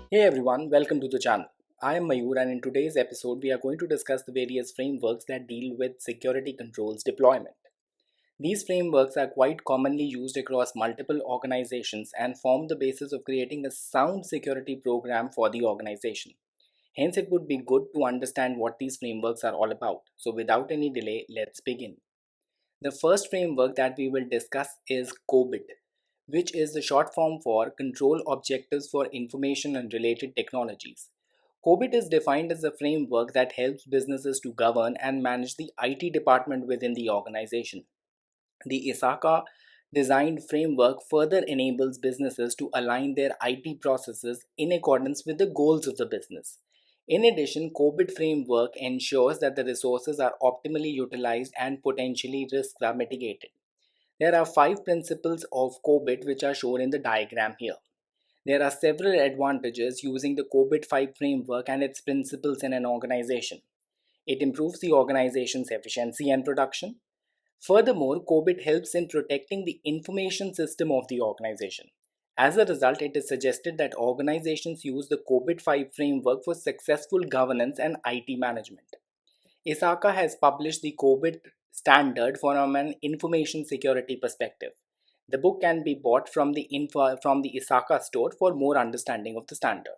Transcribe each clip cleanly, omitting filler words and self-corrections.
Hey everyone, welcome to the channel. I am Mayur, and in today's episode we are going to discuss the various frameworks that deal with security controls deployment. These frameworks are quite commonly used across multiple organizations and form the basis of creating a sound security program for the organization. Hence, it would be good to understand what these frameworks are all about. So without any delay, let's begin. The first framework that we will discuss is COBIT, which is the short form for Control Objectives for Information and Related Technologies. COBIT is defined as a framework that helps businesses to govern and manage the IT department within the organization. The ISACA designed framework further enables businesses to align their IT processes in accordance with the goals of the business. In addition, COBIT framework ensures that the resources are optimally utilized and potentially risks are mitigated. There are five principles of COBIT which are shown in the diagram here. There are several advantages using the COBIT 5 framework and its principles in an organization. It improves the organization's efficiency and production. Furthermore, COBIT helps in protecting the information system of the organization. As a result, it is suggested that organizations use the COBIT 5 framework for successful governance and IT management. ISACA has published the COBIT standard from an information security perspective. The book can be bought from the ISACA store for more understanding of the standard.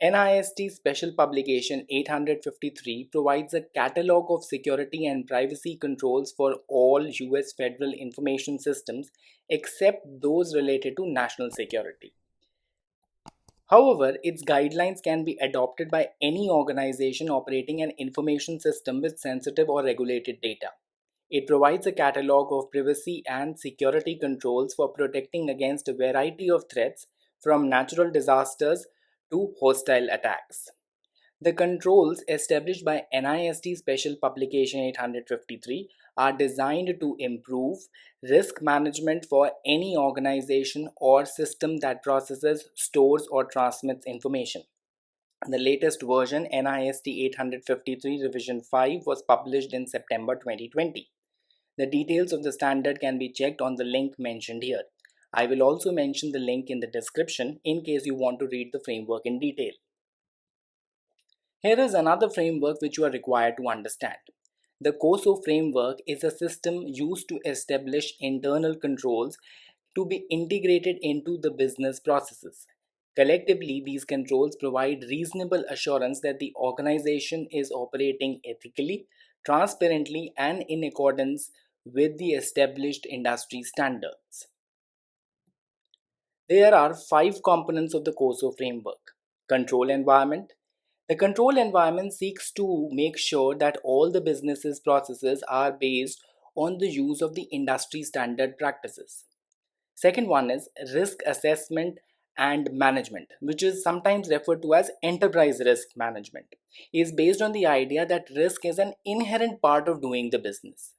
NIST Special Publication 853 provides a catalog of security and privacy controls for all US federal information systems except those related to national security. However, its guidelines can be adopted by any organization operating an information system with sensitive or regulated data. It provides a catalog of privacy and security controls for protecting against a variety of threats from natural disasters to hostile attacks. The controls established by NIST Special Publication 853 are designed to improve risk management for any organization or system that processes, stores, or transmits information. The latest version, NIST 853 Revision 5, was published in September 2020. The details of the standard can be checked on the link mentioned here. I will also mention the link in the description in case you want to read the framework in detail. Here is another framework which you are required to understand. The COSO framework is a system used to establish internal controls to be integrated into the business processes. Collectively, these controls provide reasonable assurance that the organization is operating ethically, transparently, and in accordance with the established industry standards. There are five components of the COSO framework. Control environment. The control environment seeks to make sure that all the business's processes are based on the use of the industry standard practices. Second one is risk assessment and management, which is sometimes referred to as enterprise risk management, is based on the idea that risk is an inherent part of doing the business.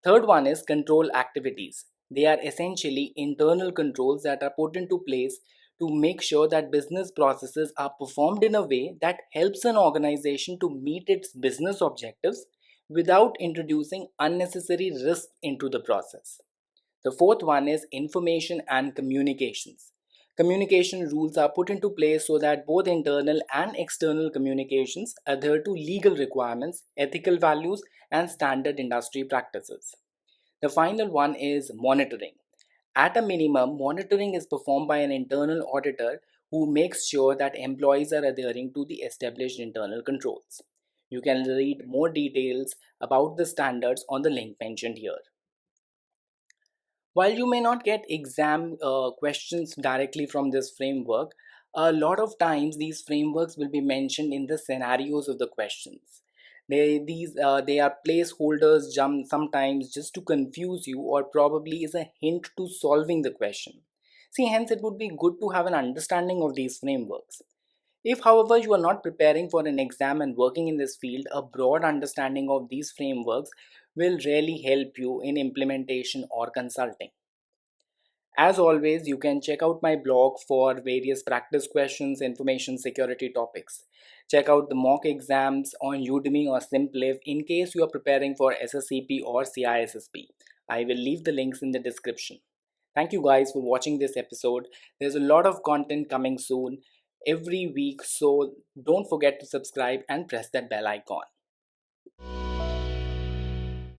Third one is control activities. They are essentially internal controls that are put into place to make sure that business processes are performed in a way that helps an organization to meet its business objectives without introducing unnecessary risks into the process. The fourth one is information and communications. Communication rules are put into place so that both internal and external communications adhere to legal requirements, ethical values, and standard industry practices. The final one is monitoring. At a minimum, monitoring is performed by an internal auditor who makes sure that employees are adhering to the established internal controls. You can read more details about the standards on the link mentioned here. While you may not get exam questions directly from this framework, a lot of times these frameworks will be mentioned in the scenarios of the questions. They are placeholders jump sometimes just to confuse you or probably is a hint to solving the question. See, hence it would be good to have an understanding of these frameworks. If, however, you are not preparing for an exam and working in this field, a broad understanding of these frameworks will really help you in implementation or consulting. As always, you can check out my blog for various practice questions, information security topics. Check out the mock exams on Udemy or Simpliv in case you are preparing for SSCP or CISSP. I will leave the links in the description. Thank you guys for watching this episode. There's a lot of content coming soon every week, so don't forget to subscribe and press that bell icon.